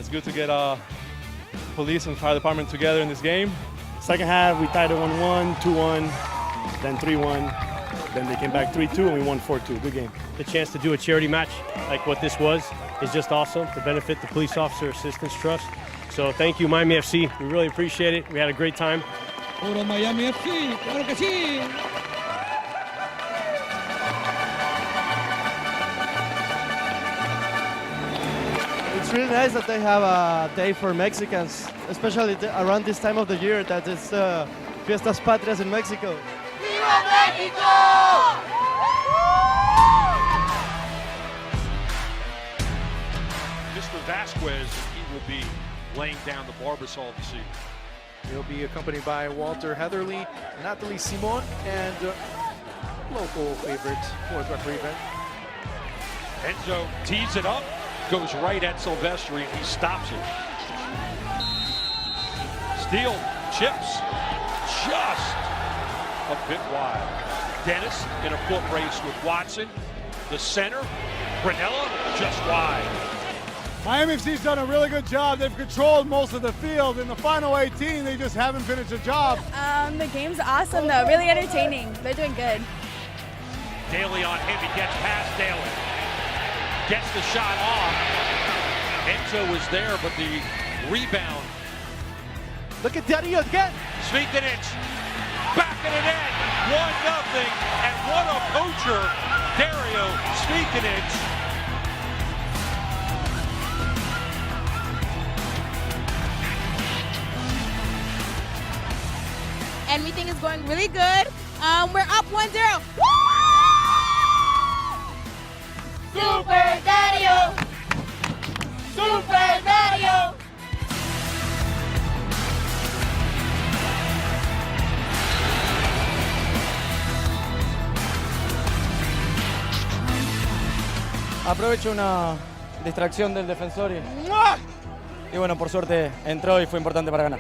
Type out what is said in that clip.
It's good to get police and fire department together in this game. Second half, we tied it 1-1, 2-1, then 3-1. Then they came back 3-2 and we won 4-2. Good game. The chance to do a charity match like what this was is just awesome to benefit the Police Officer Assistance Trust. So thank you, Miami FC. We really appreciate it. We had a great time. Puro Miami FC, claro que sí. It's really nice that they have a day for Mexicans, especially around this time of the year, that it's Fiestas Patrias in Mexico. ¡Viva México! Mr. Vasquez, he will be laying down the Barbasol this evening. He'll be accompanied by Walter Heatherly, Natalie Simon, and local favorite, fourth referee, Ben. Enzo tees it up, goes right at Silvestri, and he stops it. Steele chips just a bit wide. Dennis in a foot race with Watson. The center, Brunella just wide. Miami FC's done a really good job. They've controlled most of the field. In the final 18, they just haven't finished the job. The game's awesome, though. Really entertaining. They're doing good. Daly on him. He gets past Daly. Gets the shot off. Enzo was there, but the rebound. Look at Dario again. Svikanic back in the net. 1-0. And what a poacher, Dario Svikanic. Everything is going really good. We're up 1-0. Super Dario! Super Dario! Aprovecho una distracción del defensor y bueno, por suerte entró y fue importante para ganar.